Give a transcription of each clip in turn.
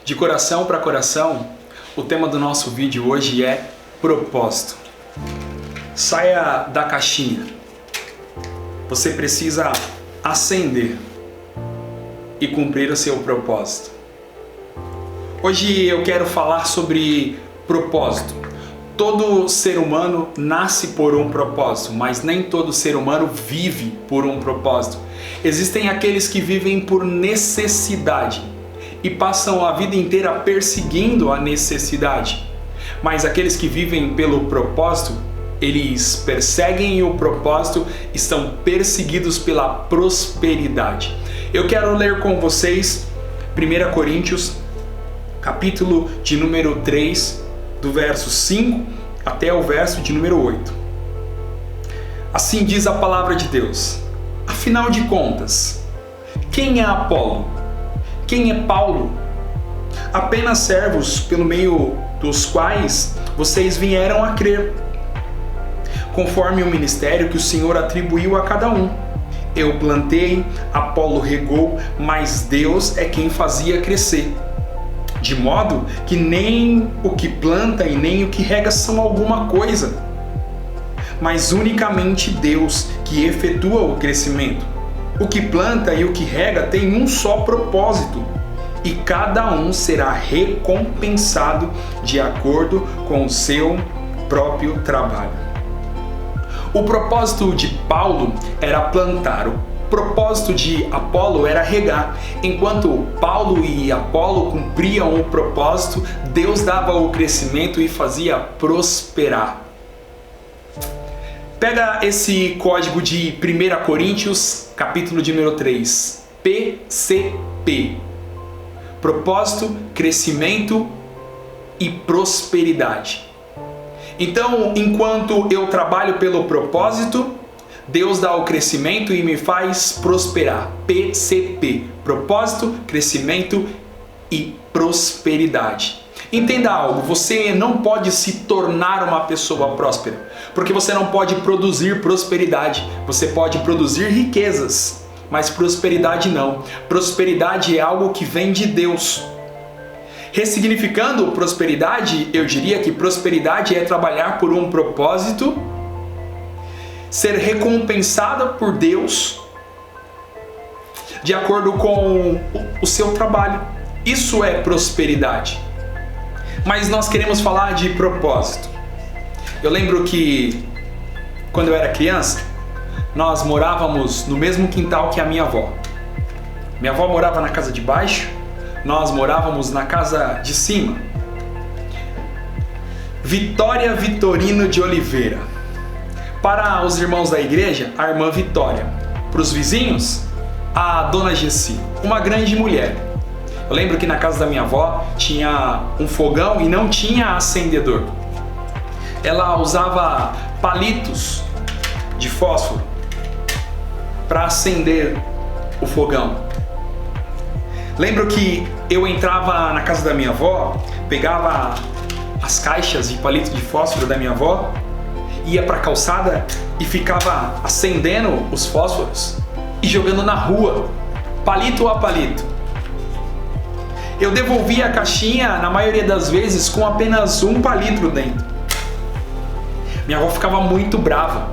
De coração para coração, o tema do nosso vídeo hoje é propósito. Saia da caixinha. Você precisa ascender e cumprir o seu propósito. Hoje eu quero falar sobre propósito. Todo ser humano nasce por um propósito, mas nem todo ser humano vive por um propósito. Existem aqueles que vivem por necessidade e passam a vida inteira perseguindo a necessidade. Mas aqueles que vivem pelo propósito, eles perseguem o propósito, estão perseguidos pela prosperidade. Eu quero ler com vocês 1 Coríntios, capítulo de número 3, do verso 5 até o verso de número 8. Assim diz a palavra de Deus: afinal de contas, quem é Apolo? Quem é Paulo? Apenas servos pelo meio dos quais vocês vieram a crer, conforme o ministério que o Senhor atribuiu a cada um. Eu plantei, Apolo regou, mas Deus é quem fazia crescer. De modo que nem o que planta e nem o que rega são alguma coisa, mas unicamente Deus que efetua o crescimento. O que planta e o que rega tem um só propósito, e cada um será recompensado de acordo com o seu próprio trabalho. O propósito de Paulo era plantar, o propósito de Apolo era regar. Enquanto Paulo e Apolo cumpriam o propósito, Deus dava o crescimento e fazia prosperar. Pega esse código de 1 Coríntios, capítulo de número 3, PCP. Propósito, crescimento e prosperidade. Então, enquanto eu trabalho pelo propósito, Deus dá o crescimento e me faz prosperar. PCP. Propósito, crescimento e prosperidade. Entenda algo, você não pode se tornar uma pessoa próspera, porque você não pode produzir prosperidade. Você pode produzir riquezas, mas prosperidade não. Prosperidade é algo que vem de Deus. Ressignificando prosperidade, eu diria que prosperidade é trabalhar por um propósito, ser recompensada por Deus de acordo com o seu trabalho. Isso é prosperidade. Mas nós queremos falar de propósito. Eu lembro que quando eu era criança, nós morávamos no mesmo quintal que a minha avó. Minha avó morava na casa de baixo, nós morávamos na casa de cima. Vitória Vitorino de Oliveira. Para os irmãos da igreja, a irmã Vitória. Para os vizinhos, a dona Gessi, uma grande mulher. Eu lembro que na casa da minha avó tinha um fogão e não tinha acendedor. Ela usava palitos de fósforo para acender o fogão. Lembro que eu entrava na casa da minha avó, pegava as caixas de palito de fósforo da minha avó, ia para a calçada e ficava acendendo os fósforos e jogando na rua, palito a palito. Eu devolvia a caixinha, na maioria das vezes, com apenas um palito dentro. Minha avó ficava muito brava,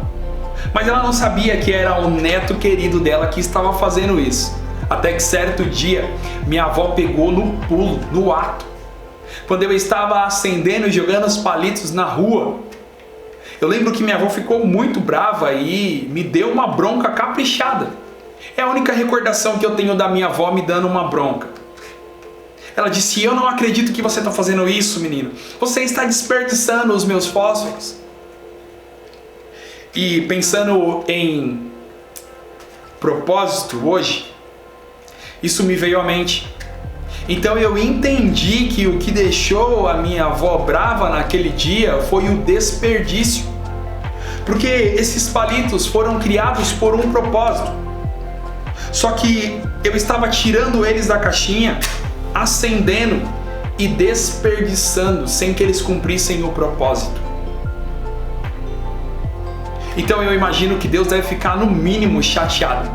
mas ela não sabia que era o neto querido dela que estava fazendo isso. Até que certo dia, minha avó pegou no pulo, no ato, quando eu estava acendendo e jogando os palitos na rua. Eu lembro que minha avó ficou muito brava e me deu uma bronca caprichada. É a única recordação que eu tenho da minha avó me dando uma bronca. Ela disse: eu não acredito que você está fazendo isso, menino. Você está desperdiçando os meus fósforos. E pensando em propósito hoje, isso me veio à mente. Então eu entendi que o que deixou a minha avó brava naquele dia foi o desperdício. Porque esses palitos foram criados por um propósito. Só que eu estava tirando eles da caixinha, acendendo e desperdiçando sem que eles cumprissem o propósito. Então eu imagino que Deus deve ficar no mínimo chateado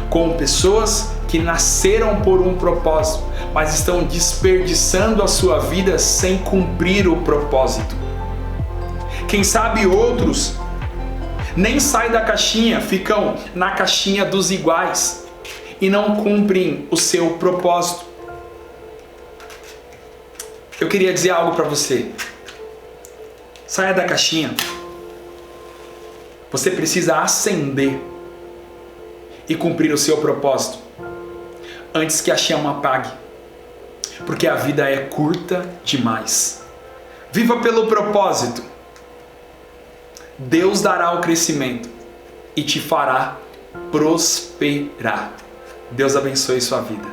com pessoas que nasceram por um propósito, mas estão desperdiçando a sua vida sem cumprir o propósito. Quem sabe outros nem saem da caixinha, ficam na caixinha dos iguais e não cumprem o seu propósito. Eu queria dizer algo para você. Saia da caixinha. Você precisa ascender e cumprir o seu propósito antes que a chama apague, porque a vida é curta demais. Viva pelo propósito. Deus dará o crescimento e te fará prosperar. Deus abençoe sua vida.